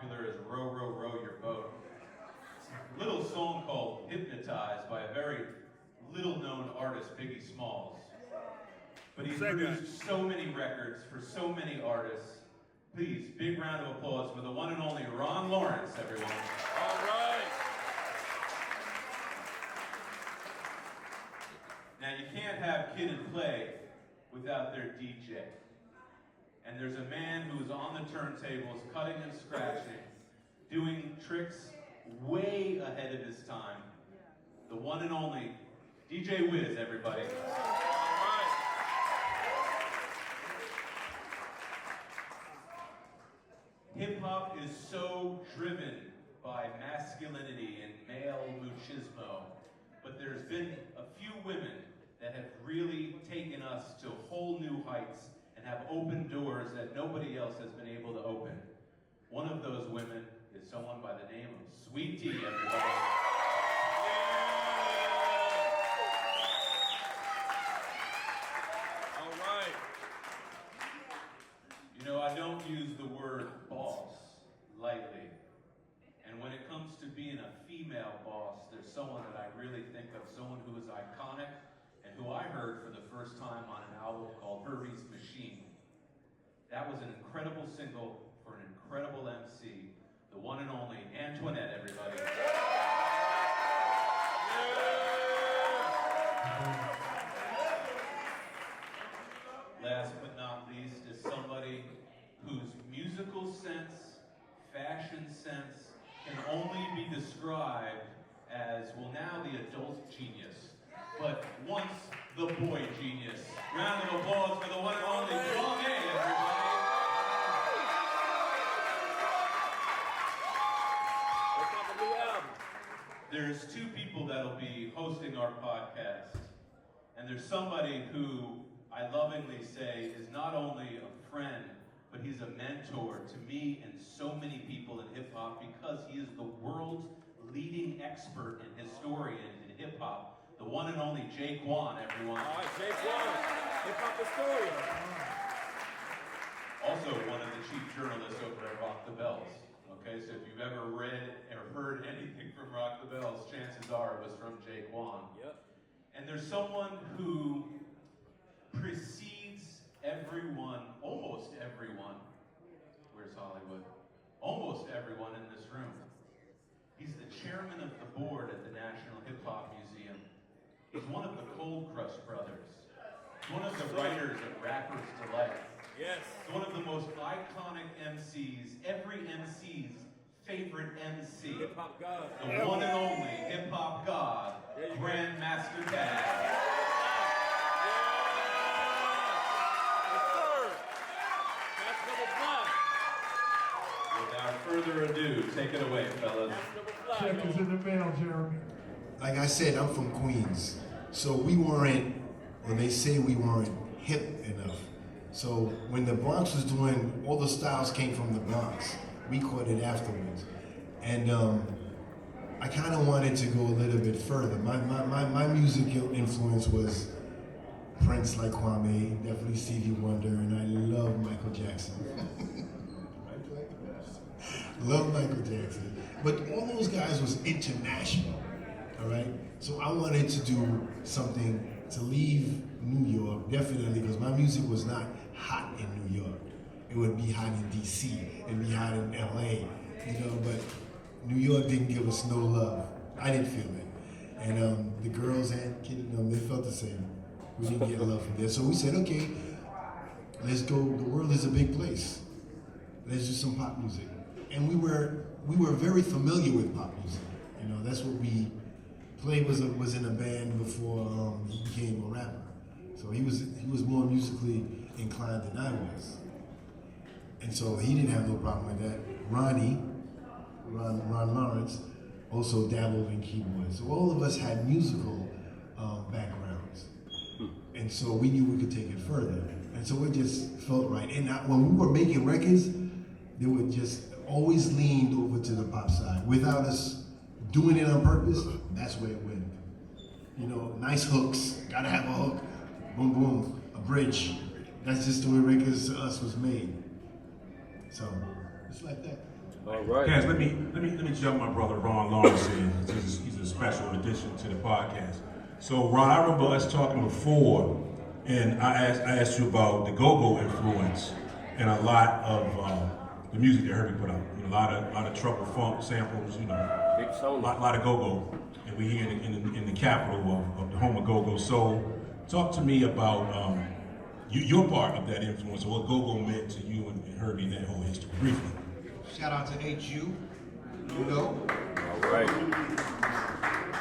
popular as Row, Row, Row Your Boat. It's a little song called Hypnotized by a very little-known artist, Biggie Smalls. But he's produced so many records for so many artists. Please, big round of applause for the one and only Ron Lawrence, everyone. All right. Now, you can't have Kid and Play without their DJ. And there's a man who's on the turntables, cutting and scratching, doing tricks way ahead of his time. The one and only DJ Wiz, everybody. Hip-hop is so driven by masculinity and male machismo, but there's been a few women that have really taken us to whole new heights and have opened doors that nobody else has been able to open. One of those women is someone by the name of Sweet Tea, everybody. All right. You know, I don't use the word boss lightly. And when it comes to being a female boss, there's someone that I really think of, someone who is iconic and who I heard for the first time on an album called Herbie's Machine. That was an incredible single for an incredible MC, the one and only Antoinette, everybody. Last but not least is somebody whose musical sense, fashion sense, can only be described as, well, now the adult genius, but once the boy genius. Round of applause for the one and only Kwame, everybody. What's up, the new album? There's two people that'll be hosting our podcast, and there's somebody who I lovingly say is not only a friend, but he's a mentor to me and so many people in hip-hop because he is the world's leading expert and historian in hip-hop, the one and only Jake Wan, everyone. All right, Jake Wan, hip-hop historian. Also one of the chief journalists over at Rock the Bells. Okay, so if you've ever read or heard anything from Rock the Bells, chances are it was from Jake Wan. Yep. And there's someone who precedes everyone, almost everyone. Where's Hollywood? Almost everyone in this room. He's the chairman of the board at the National Hip Hop Museum. He's one of the Cold Crush brothers. He's one of the writers of Rapper's Delight. Yes. He's one of the most iconic MCs, every MC's favorite MC. Hip-hop god. The one and only hip-hop god, Grandmaster Caz. Without further ado, take it away, fellas. Check is in the mail, Jeremy. Like I said, I'm from Queens, so we weren't, or they say we weren't hip enough. So when the Bronx was doing, all the styles came from the Bronx. We caught it afterwards. And I kind of wanted to go a little bit further. My musical influence was Prince, like Kwame, definitely Stevie Wonder, and I love Michael Jackson. Love Michael Jackson. But all those guys was international, all right? So I wanted to do something to leave New York, definitely, because my music was not hot in New York. It would be hot in DC, it'd be hot in LA, you know, but New York didn't give us no love. I didn't feel it. And the girls and Kid and them, they felt the same. We didn't get love from there. So we said, okay, let's go, the world is a big place. Let's do some pop music. And we were very familiar with pop music. You know, that's what we played. Was in a band before he became a rapper. So he was more musically inclined than I was. And so he didn't have no problem with that. Ron Lawrence also dabbled in keyboards. So all of us had musical backgrounds. And so we knew we could take it further. And so it just felt right. And when we were making records, they would just always leaned over to the pop side. Without us doing it on purpose, that's where it went. You know, nice hooks, gotta have a hook, boom, boom, a bridge. That's just the way records to us was made. So, it's like that. All right. Guys, let me jump my brother Ron Lawrence in. He's a special addition to the podcast. So Ron, I remember us talking before, and I asked you about the go-go influence and a lot of the music that Herbie put out. You know, a lot of trouble funk samples. You know, Big Tony. lot of go-go, and we here in the capital of the home of go-go. So talk to me about your part of that influence, or what go-go meant to you and Herbie in that whole history, briefly. Shout out to HU, you know. All right.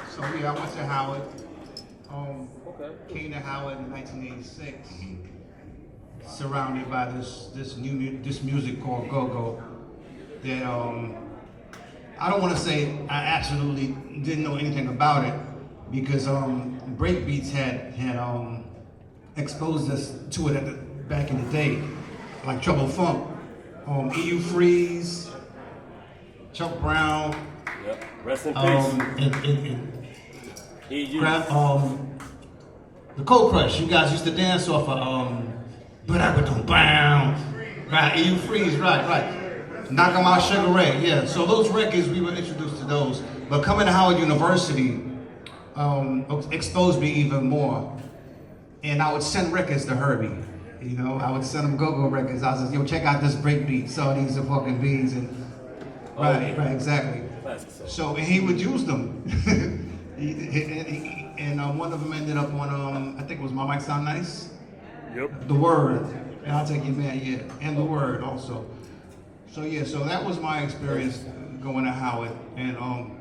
So yeah, I went to Howard. Okay. Came to Howard in 1986, surrounded by this music called go-go. That I don't want to say I absolutely didn't know anything about it, because breakbeats had exposed us to it back in the day, like Trouble Funk, EU Freeze, Chuck Brown. Yep. Rest in peace. And E.G. the Cold Crush. You guys used to dance off of right, EU Freeze, right. Knock 'em Out, Sugar Ray, yeah. So those records, we were introduced to those. But coming to Howard University exposed me even more. And I would send records to Herbie. You know, I would send him go-go records. I was like, yo, check out this breakbeat. So these are fucking beats. And right, exactly. So, and he would use them. And one of them ended up on, I think it was My Mic Sound Nice? Yep. The Word. And I'll take you, man, yeah. And The Word also. So yeah, so that was my experience going to Howard, and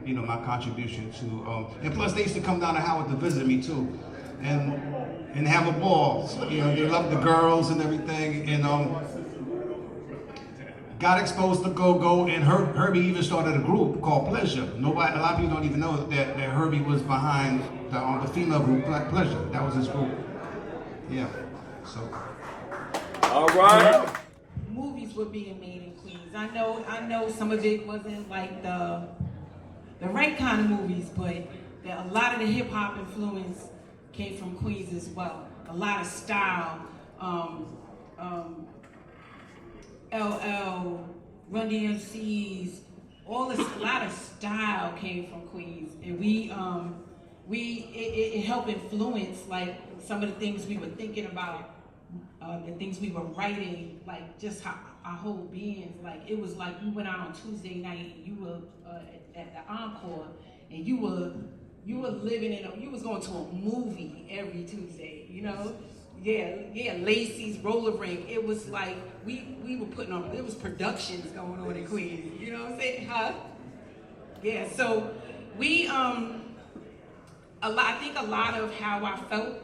you know, my contribution to, and plus they used to come down to Howard to visit me too, and have a ball. So, you know, they loved the girls and everything, and got exposed to go-go, and Herbie even started a group called Pleasure. A lot of people don't even know that Herbie was behind the female group Pleasure. That was his group. Yeah. So. All right. Movies were being made in Queens. I know some of it wasn't like the right kind of movies, but a lot of the hip hop influence came from Queens as well. A lot of style, LL, Run DMCs, a lot of style came from Queens, and it helped influence like some of the things we were thinking about, the things we were writing, like just how our whole beings. Like it was like you went out on Tuesday night, and you were at the Encore, and you were living you was going to a movie every Tuesday, you know. Yeah, Lacey's Roller Rink. It was like we were putting on. There was productions going on in Queens. You know what I'm saying? Huh? Yeah. So we I think a lot of how I felt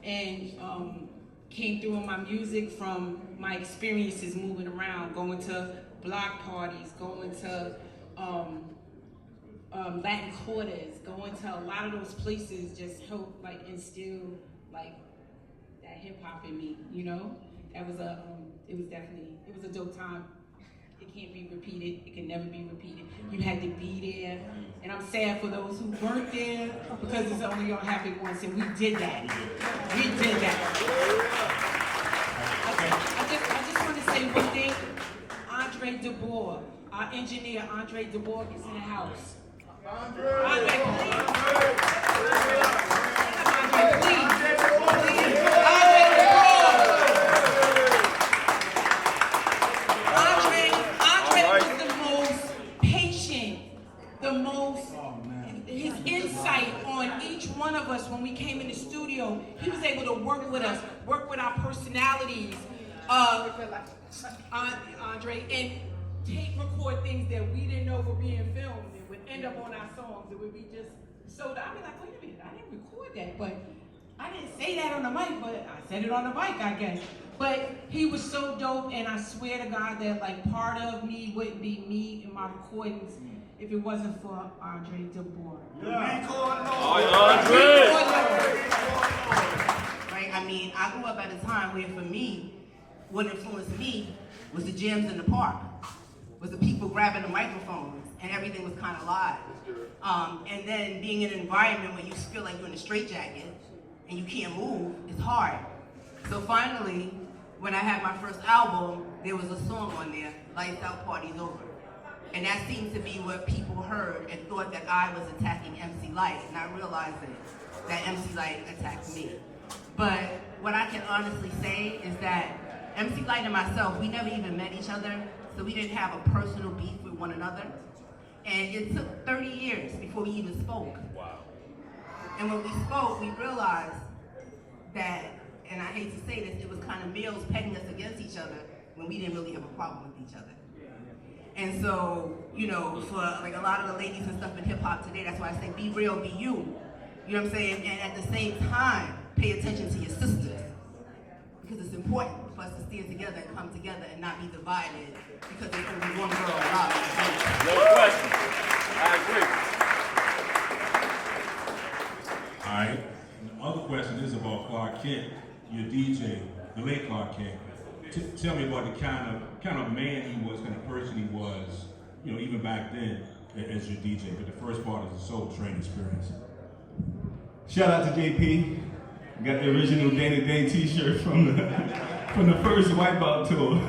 and came through in my music from my experiences moving around, going to block parties, going to Latin quarters, going to a lot of those places. Just helped like instill like that hip hop in me, you know. That was it was a dope time. It can't be repeated. It can never be repeated. You had to be there, and I'm sad for those who weren't there because it's only gonna happen once, and we did that. We did that. I just want to say one thing. Andre DeBoer, our engineer, Andre DeBoer, is in the house. Andre, his insight on each one of us when we came in the studio, he was able to work with us, work with our personalities, Andre, and record things that we didn't know were being filmed and would end up on our songs. It would be just so that I'd be like, wait a minute, I didn't record that, but I didn't say that on the mic, but I said it on the mic, I guess. But he was so dope, and I swear to God that like part of me wouldn't be me in my recordings if it wasn't for Andre DeBoer. Right? I mean, I grew up at a time where for me, what influenced me was the jams in the park, was the people grabbing the microphones, and everything was kind of live. And then being in an environment where you feel like you're in a straitjacket and you can't move, it's hard. So finally, when I had my first album, there was a song on there, Lights Out, Party's Over. And that seemed to be what people heard and thought that I was attacking MC Lyte, not realizing that MC Lyte attacked me. But what I can honestly say is that MC Lyte and myself, we never even met each other, so we didn't have a personal beef with one another. And it took 30 years before we even spoke. Wow. And when we spoke, we realized that, and I hate to say this, it was kind of males petting us against each other when we didn't really have a problem with each other. And so, you know, for like a lot of the ladies and stuff in hip hop today, that's why I say be real, be you. You know what I'm saying? And at the same time, pay attention to your sisters. Because it's important for us to stand together and come together and not be divided because there's only one girl around. No question. I agree. All right. And the other question is about Clark Kent, your DJ, the late Clark Kent. Tell me about the kind of man he was, kind of person he was, you know, even back then as your DJ. But the first part is the Soul Train experience. Shout out to JP. Got the original Day to Day T-shirt from the first Wipeout tour.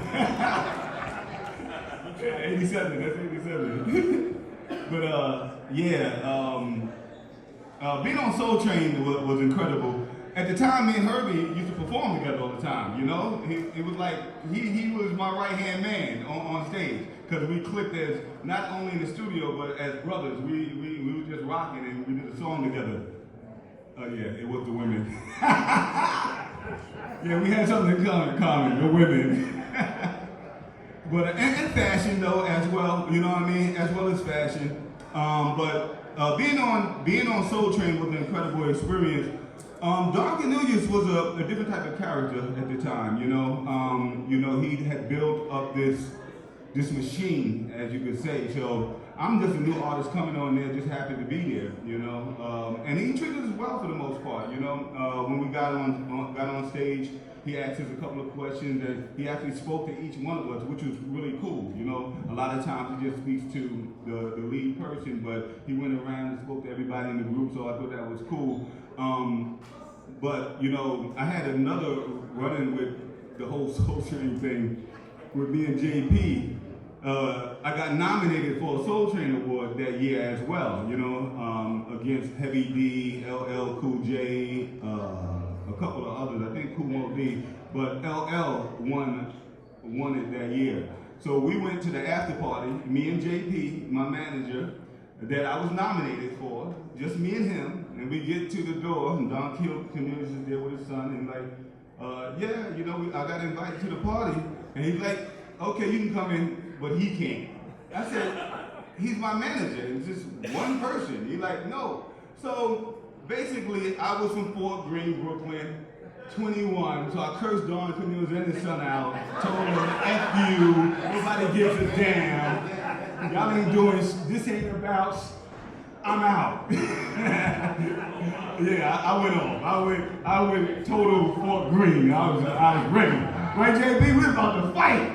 87. That's 87. But being on Soul Train was incredible. At the time, me and Herbie used to perform together all the time, you know? It was like, he was my right-hand man on stage, because we clicked as, not only in the studio, but as brothers. We were just rocking, and we did a song together. Oh yeah, it was the women. Yeah, we had something in common, the women. But, and fashion though, as well, you know what I mean? As well as fashion. Being on Soul Train was an incredible experience. Don Cornelius was a different type of character at the time, you know. He had built up this machine, as you could say. So I'm just a new artist coming on there, just happy to be there, you know. And he treated us well for the most part, you know. When we got on stage, he asked us a couple of questions, and he actually spoke to each one of us, which was really cool, you know. A lot of times he just speaks to the lead person, but he went around and spoke to everybody in the group, so I thought that was cool. But, you know, I had another run-in with the whole Soul Train thing with me and JP. I got nominated for a Soul Train Award that year as well, you know, against Heavy D, LL Cool J, a couple of others, I think Kool Moe Dee, but LL won it that year. So we went to the after party, me and JP, my manager, that I was nominated for, just me and him, and we get to the door, and Don Cornelius is there with his son, and like, yeah, you know, I got invited to the party, and he's like, okay, you can come in, but he can't. I said, he's my manager, it's just one person. He's like, no. So basically, I was from Fort Greene, Brooklyn, 21, so I cursed Don Cornelius and his son out, told him, F you, nobody gives a damn, y'all ain't doing, this ain't about, I'm out. Yeah, I went off. I went total Fort Greene. I was ready. Right, JB? We was about to fight.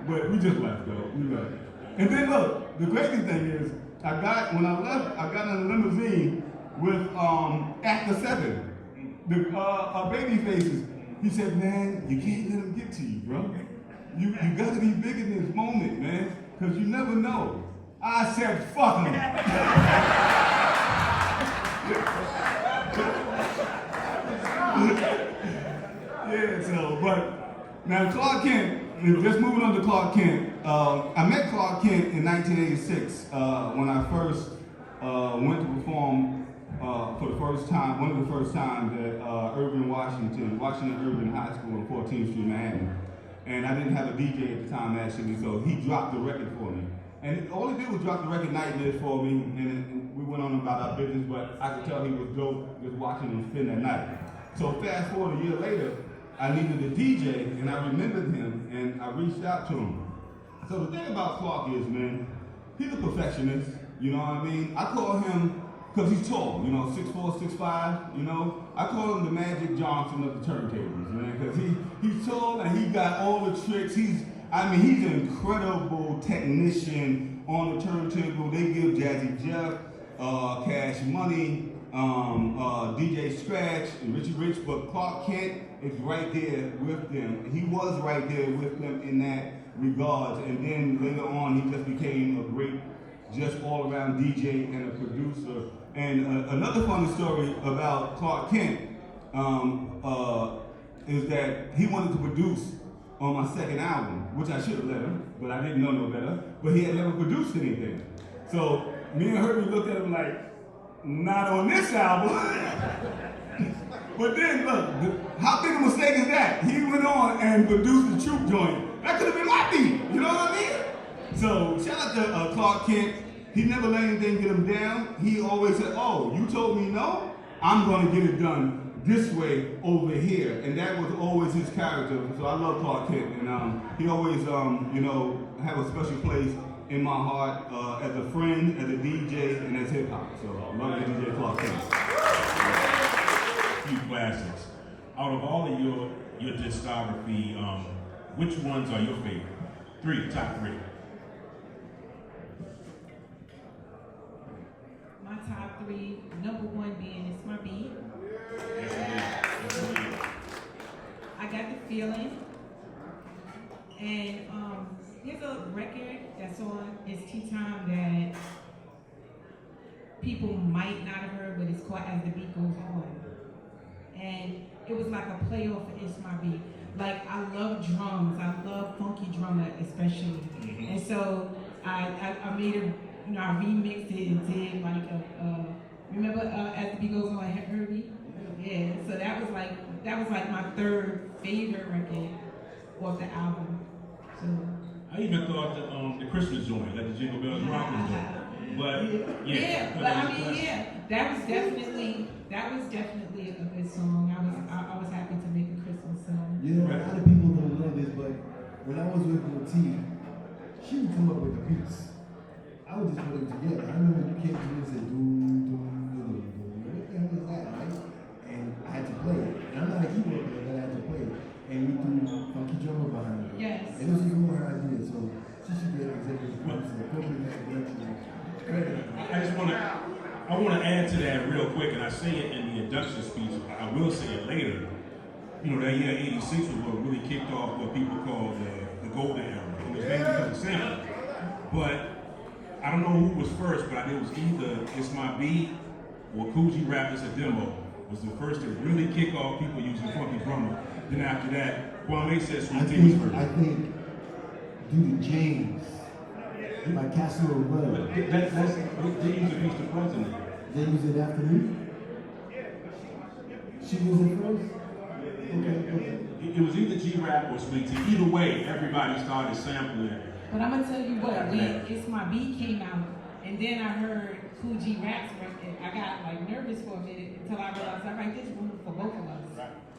But we just left, though. We left. And then look, the crazy thing is, when I left, I got in a limousine with Actor 7, the Baby Faces. He said, man, you can't let him get to you, bro. You got to be big in this moment, man, because you never know. I said, fuck him. Yeah, so, but now Clark Kent, just moving on to Clark Kent, I met Clark Kent in 1986 when I first went to perform for the first time, one of the first times at Washington Urban High School on 14th Street, Manhattan. And I didn't have a DJ at the time, actually, so he dropped the record for me. And all he did was drop the record Nightmares for me, and we went on about our business, but I could tell he was dope just watching him spin that night. So fast forward a year later, I needed a DJ, and I remembered him, and I reached out to him. So the thing about Clark is, man, he's a perfectionist, you know what I mean? I call him, because he's tall, you know, 6'4", 6'5", you know? I call him the Magic Johnson of the turntables, man, because he's tall, and he got all the tricks. He's an incredible technician on the turntable. They give Jazzy Jeff, Cash Money, DJ Scratch, and Richie Rich, but Clark Kent is right there with them. He was right there with them in that regards, and then later on he just became a great, just all-around DJ and a producer. And another funny story about Clark Kent is that he wanted to produce on my second album, which I should have let him, but I didn't know no better. But he had never produced anything. So me and Herbie looked at him like, not on this album. But then look, how big a mistake is that? He went on and produced the Troop joint. That could have been my beat, you know what I mean? So shout out to Clark Kent. He never let anything get him down. He always said, oh, you told me no? I'm gonna get it done this way over here. And that was always his character. So I love Clark Kent. And he always, you know, have a special place in my heart as a friend, as a DJ, and as hip hop. So I love you, DJ Clark Kent. Few classics. Out of all of your discography, which ones are your favorite? Top three. My top three, number one being It's My Beat. I Got the Feeling. And there's a record that's on It's Tea Time that people might not have heard, but it's called As the Beat Goes On. And it was like a playoff for It's My Beat. Like, I love drums. I love funky drummer especially. And so I made a, you know, I remixed it and did like remember As the Beat Goes On, Herbie? Yeah, so that was like my third favorite record off the album. So I even thought the Christmas joint, like the Jingle Bells Rockin' joint. But yeah, but I mean, yeah, that was definitely a good song. I was happy to make a Christmas song. You know, a lot of people don't know this, but when I was with Motif, she would come up with the beats. I would just put them together. I remember you came to me and said, doom, doom, doom, doom. What the hell is that, right? And I had to play it. And I'm not a keyboard player, but I had to play it. And we threw funky drummer behind it. Yes. And this was more her idea, so she should be an executive producer. Hopefully that direction. I want to add to that real quick, and I say it in the induction speech. I will say it later. You know, that year '86 was what really kicked off what people call the golden era. It was mainly because of sampling. But I don't know who was first, but it was either It's My Beat or Kool G Rap It's a Demo was the first to really kick off people using funky drummer. Then after that, Kwame said Sweet Tea was first. I think due to James, by Casio Run. They use a piece to president. They use it after me? She used it first? Okay. It was either G-Rap or Sweet Tea. Either way, everybody started sampling. But I'm gonna tell you what, when It's My Beat came out, and then I heard Kool G Rap's record, I got like nervous for a minute until I realized I write this one for both of us.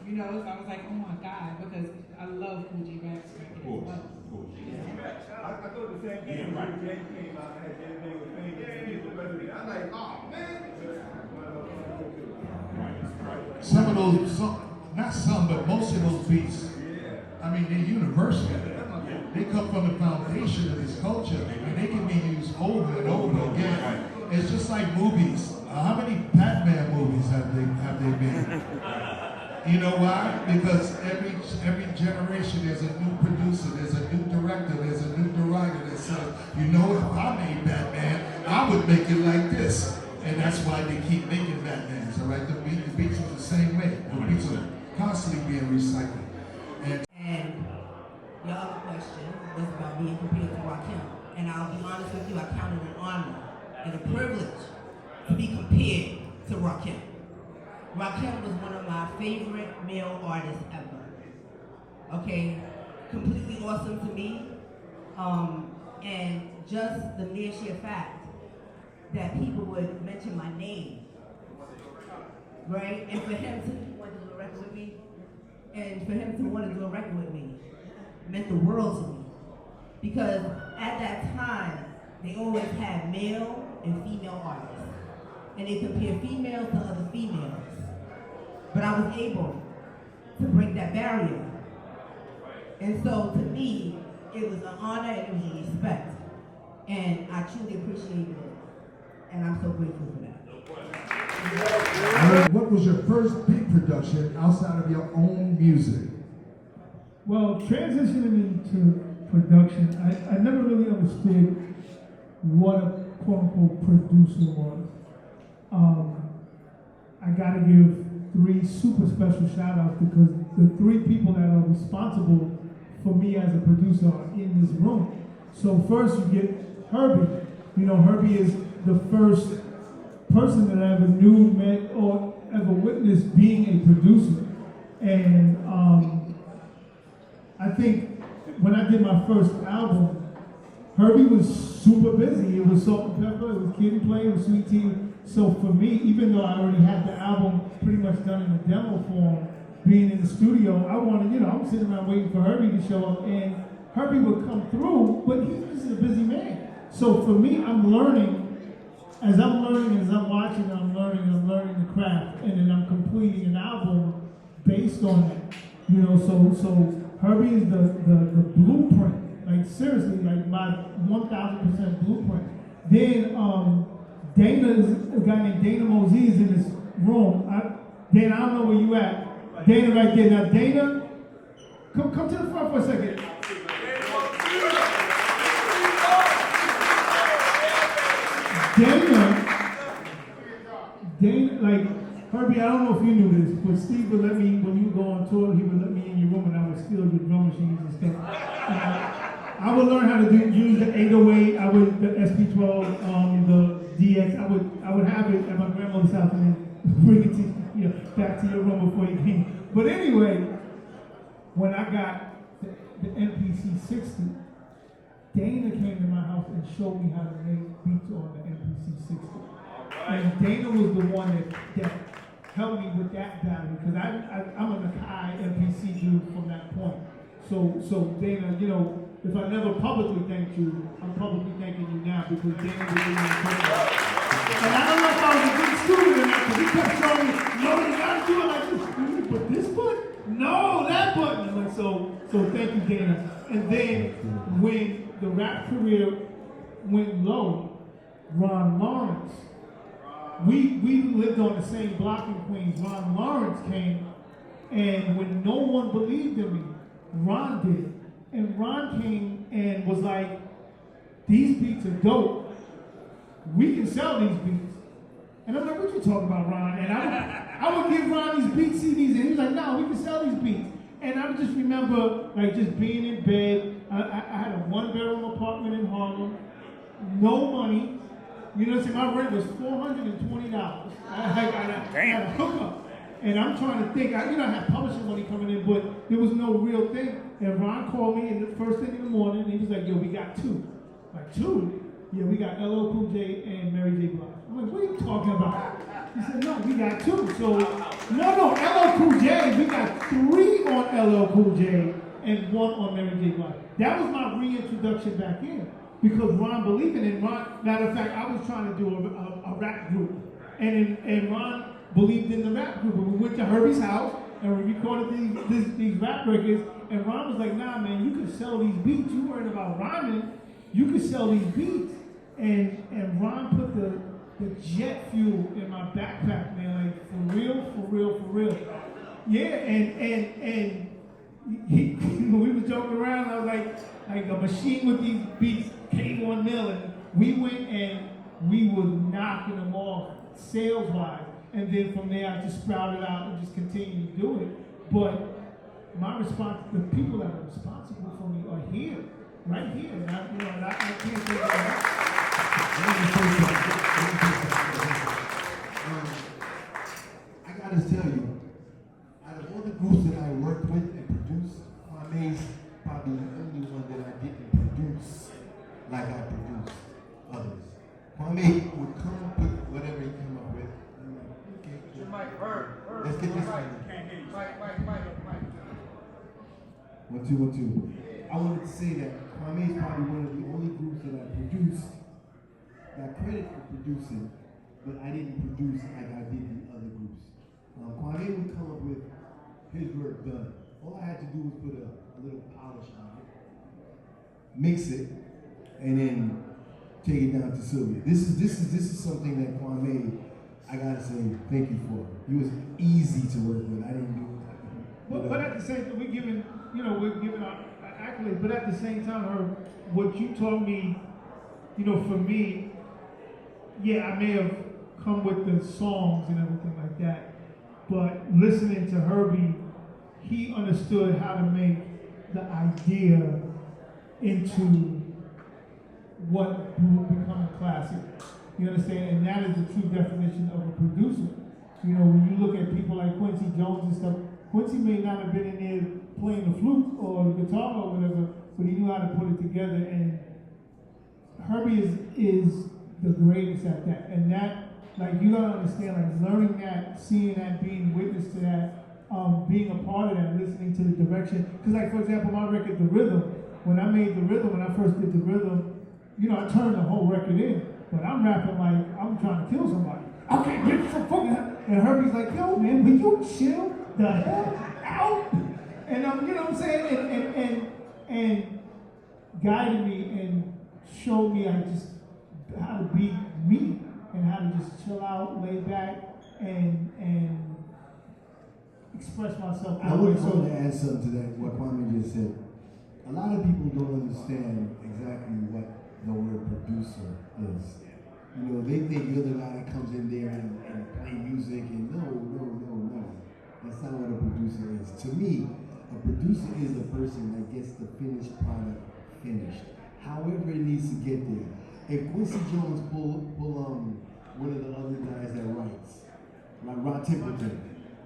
You know, so I was like, oh my God, because I love Kool G Rap's record as well. I thought the same thing when James came out and had everything with Fame and he's the president. I'm like, oh man. Some of those, not some, but most of those beats, I mean, they're universal. They come from the foundation of this culture, and they can be used over and over again. It's just like movies. How many Batman movies have they been? You know why? Because every generation there's a new producer, there's a new director, there's a new writer that says, you know, if I made Batman, I would make it like this. And that's why they keep making Batmans, all right? The beats are the same way. The beats are constantly being recycled. And your other question was about being compared to Rakim. And I'll be honest with you, I count it an honor and a privilege to be compared to Rakim. Rakim was one of my favorite male artists ever. Okay, completely awesome to me. And just the mere sheer fact that people would mention my name, right? And for him to want to do a record with me, and for him to want to do a record with me, meant the world to me. Because at that time, they always had male and female artists. And they compared females to other females. But I was able to break that barrier. And so to me, it was an honor and it was a respect. And I truly appreciated it. And I'm so grateful for that. What was your first big production outside of your own music? Well, transitioning into production, I never really understood what a quote-unquote producer was. I gotta give 3 super special shout-outs because the 3 people that are responsible for me as a producer are in this room. So first you get Herbie. You know, Herbie is the first person that I ever knew, met, or ever witnessed being a producer. And I think when I did my first album, Herbie was super busy. It was Salt and Pepper, it was Kid and Play, it was Sweet Tea. So for me, even though I already had the album pretty much done in the demo form, being in the studio, I wanted, you know, I'm sitting around waiting for Herbie to show up, and Herbie would come through, but he's just a busy man. So for me, I'm learning, as I'm watching, I'm learning the craft, and then I'm completing an album based on that. You know, so Herbie is the blueprint, like seriously, like my 1000% blueprint. Then Dana is a guy named Dana Mosey is in this room. Dana, I don't know where you at. Dana right there. Now Dana, come to the front for a second. Dana, like Herbie, I don't know if you knew this, but Steve would let me, when you go on tour, he would let me in your room and I would steal your drum machines and stuff. I would learn how to use the 808, the SP12, the DX. I would have it at my grandmother's house and then bring it to back to your room before you came. But anyway, when I got the MPC 60, Dana came to my house and showed me how to make beats on the MPC 60. And Dana was the one that helped me with that battle because I'm a Nakai MPC dude from that point. So Dana, you know, if I never publicly thanked you, I'm publicly thanking you now because Dana was doing incredible. And I don't know if I was a good student or not because he kept showing me, no, you gotta do it like this. But this button? No, that button. I'm like, so thank you, Dana. And then when the rap career went low, Ron Lawrence, we lived on the same block in Queens. Ron Lawrence came, and when no one believed in me, Ron did. And Ron came and was like, these beats are dope. We can sell these beats. And I'm like, what you talking about, Ron? And I would give Ron these beat CDs, and he was like, no, we can sell these beats. And I just remember like just being in bed. I had a 1-bedroom apartment in Harlem, no money. You know what I'm saying? My rent was $420. I had a hookup. And I'm trying to think, I had publishing money coming in, but there was no real thing. And Ron called me in the first thing in the morning, and he was like, yo, we got 2. Like, 2? Yeah, we got LL Cool J and Mary J. Blige. I'm like, what are you talking about? He said, no, we got 2. So, no, LL Cool J, we got 3 on LL Cool J and 1 on Mary J. Blige. That was my reintroduction back in. Because Ron believed in it. Matter of fact, I was trying to do a rap group. And Ron believed in the rap group. And we went to Herbie's house and we recorded these rap records. And Ron was like, nah, man, you can sell these beats. You worried about rhyming, you can sell these beats. And Ron put the jet fuel in my backpack, man, like for real. Yeah, and when we was joking around, I was like a machine with these beats came on mill, and we went and we were knocking them off sales-wise. And then from there, I just sprouted out and just continued to do it. But the people that are responsible for me are here, right here. And I can't think of that. I gotta tell you, out of all the groups that I worked with and produced, Kwame's probably the only one that I didn't produce like I produced others. Kwame would come up with whatever he came up with. I'm like, okay, cool. Let's get this one. One, two. I wanted to say that Kwame is probably one of the only groups that I produced, got credit for producing, but I didn't produce like I did the other groups. Kwame would come up with his work done. All I had to do was put a little polish on it, mix it, and then take it down to Sylvia. This is something that Kwame I gotta say thank you for it. You was easy to work with. I didn't do it. But at the same time, we're giving our accolades, but at the same time, Herb, what you taught me, for me, yeah, I may have come with the songs and everything like that, but listening to Herbie, he understood how to make the idea into what will become a classic. You understand? And that is the true definition of a producer. When you look at people like Quincy Jones and stuff, Quincy may not have been in there playing the flute or the guitar or whatever, but he knew how to put it together. And Herbie is the greatest at that. And that, you gotta understand, learning that, seeing that, being witness to that, being a part of that, listening to the direction. Because, for example, my record, The Rhythm, when I made The Rhythm, when I first did The Rhythm, I turned the whole record in. But I'm rapping like I'm trying to kill somebody. Okay, get some fucking. And Herbie's like, yo, man, will you chill the hell out? And you know what I'm saying? And guided me and showed me how to be me and how to just chill out, lay back, and express myself. I would to add something to that, what Kwame just said. A lot of people don't understand exactly what the word producer is. They think you're the guy that comes in there and play music, and no. That's not what a producer is. To me, a producer is a person that gets the finished product finished, however it needs to get there. If Quincy Jones pull one of the other guys that writes, like Rod Templeton,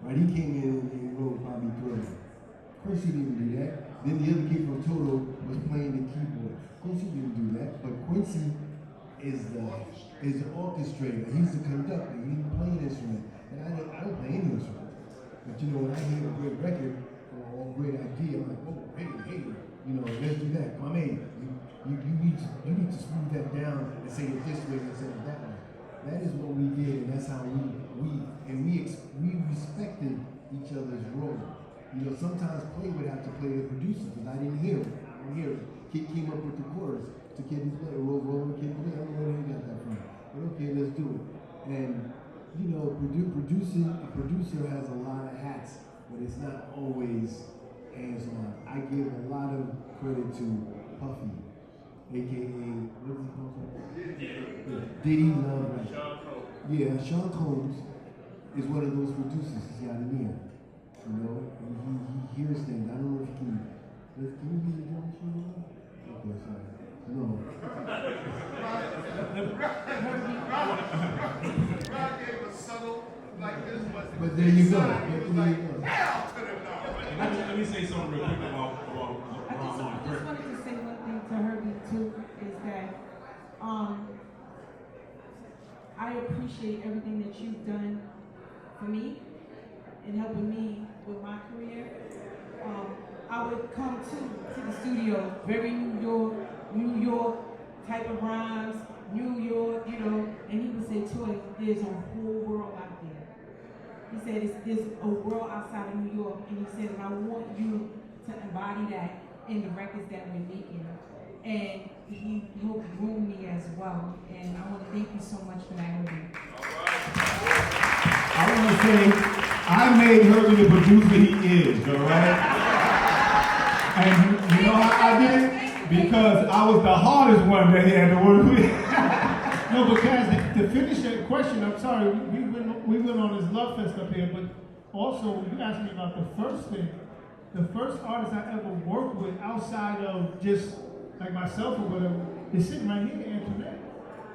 right? He came in and wrote probably Thriller. Of course he didn't do that. Then the other kid from Toto was playing the keyboard. Of course he didn't do that. But Quincy is the orchestrator. He's the conductor. He didn't play an instrument. And I don't play any instrument. But when I hear a great record or a great idea, I'm like, oh, hey, let's do that. Kwame, you need to smooth that down and say it this way instead of that way. That is what we did, and that's how we respected each other's role. Sometimes Play would have to play the producer because I didn't hear him. I didn't hear him. Kid came up with the chorus to Kid and Play, roll Kid and Play. I don't know where he got that from. But okay, let's do it. And a producer has a lot of hats, but it's not always hands-on. I give a lot of credit to Puffy, aka what is he called? Diddy Love Records. Yeah, Sean Combs is one of those producers. He's got an ear. He hears things. I don't know if he can. Can you be the drum machine? Okay, sorry. No. But there you go. Let me say something real quick about I just wanted to say one thing to Herbie too, is that I appreciate everything that you've done for me and helping me with my career. I would come to the studio, very New York type of rhymes, New York, and he would say, Toy, there's a whole world out there. He said, there's a world outside of New York, and he said, and I want you to embody that in the records that we're making. And he helped groom me as well, and I want to thank you so much for that, Herbie. I want to say, I made Herbie the producer he is, all right? And you know how I did it? Because I was the hardest one that he had to work with. No, because to finish that question, I'm sorry, we went on this love fest up here, but also you asked me about the first thing. The first artist I ever worked with outside of just like myself or whatever is sitting right here, Antoinette.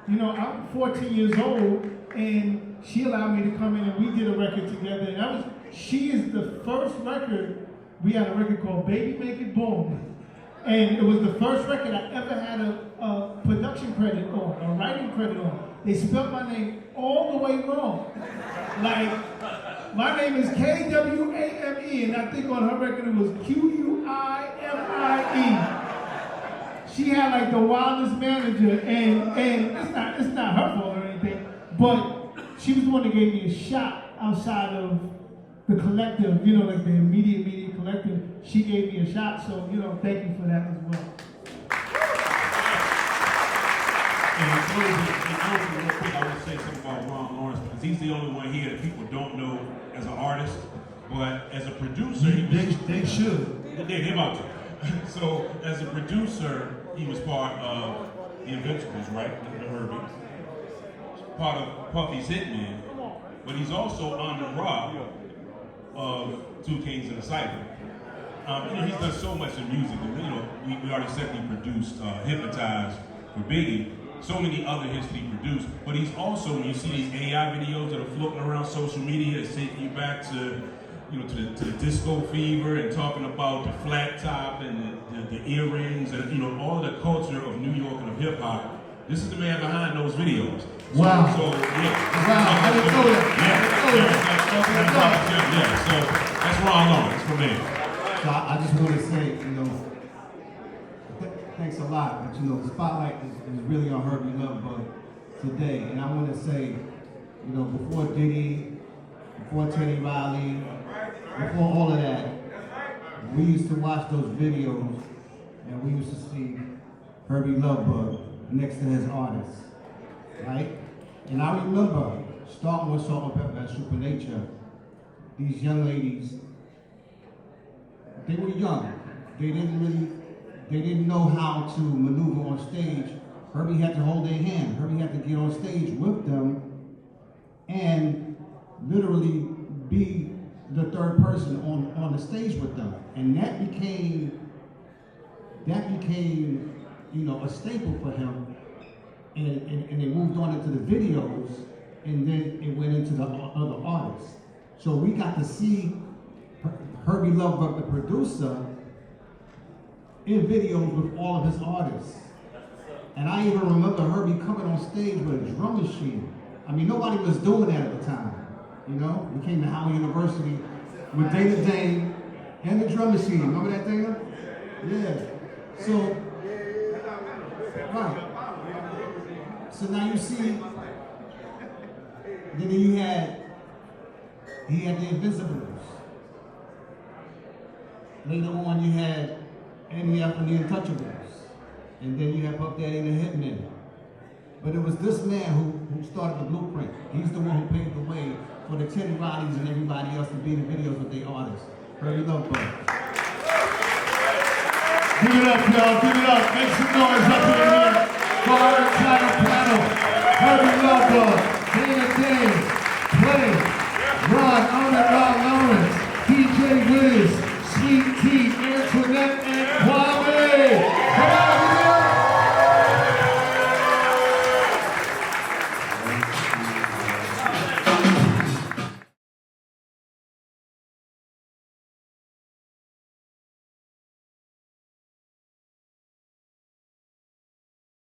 I'm 14 years old, and she allowed me to come in and we did a record together. And she is the first record. We had a record called Baby Make It Boom. And it was the first record I ever had a production credit on, a writing credit on. They spelled my name all the way wrong. Like, my name is Kwame, and I think on her record it was Quimie. She had like the wildest manager, and it's not her fault or anything, but she was the one that gave me a shot outside of the collective, like the immediate collective. She gave me a shot, so thank you for that as well. And in closing, real quick, I would say something about Ron Lawrence because he's the only one here that people don't know as an artist, but as a producer, They should. they're about to. So as a producer, he was part of the Invincibles, right? The Herbie. Part of Puffy's Hitman, but he's also on the rock of Two Kings and a Cypher. He's done so much in music, and we already said he produced Hypnotize for Biggie. So many other hits that he produced, but he's also, when you see these AI videos that are floating around social media, it's taking you back to, to the disco fever and talking about the flat top and the earrings and all the culture of New York and of hip hop. This is the man behind those videos. Wow. So yeah. Wow, I didn't know that. Yeah. So that's Ron Lawrence for me. So I just want to say, thanks a lot. But the spotlight is really on Herbie Lovebug today, and I want to say, before Diddy, before Teddy Riley, before all of that, we used to watch those videos, and we used to see Herbie Lovebug next to his artists, right? And I remember starting with Salt-N-Pepa and Supernature, these young ladies, they were young. They didn't know how to maneuver on stage. Herbie had to hold their hand. Herbie had to get on stage with them and literally be the third person on the stage with them. And that became a staple for him. And they moved on into the videos, and then it went into the other artists. So we got to see Herbie Lovebug, the producer, in videos with all of his artists. And I even remember Herbie coming on stage with a drum machine. I mean, nobody was doing that at the time. We came to Howard University with Dana Dane and the drum machine. Remember that, Dana? Yeah. So, right. So now you see, then he had the Invincibles. Later on, you had NEF and the Untouchables. And then you have Puff Daddy and the Hitmen. But it was this man who started the blueprint. He's the one who paved the way for the Teddy Rileys and everybody else to be in the videos with their artists. Herbie Lovebug. Give it up, y'all. Give it up. Make some noise up in here for our entire panel. Herbie Lovebug, Dana Dane, Play, Ron Lawrence, DJ Wiz, Sweet Tea, Antoinette, and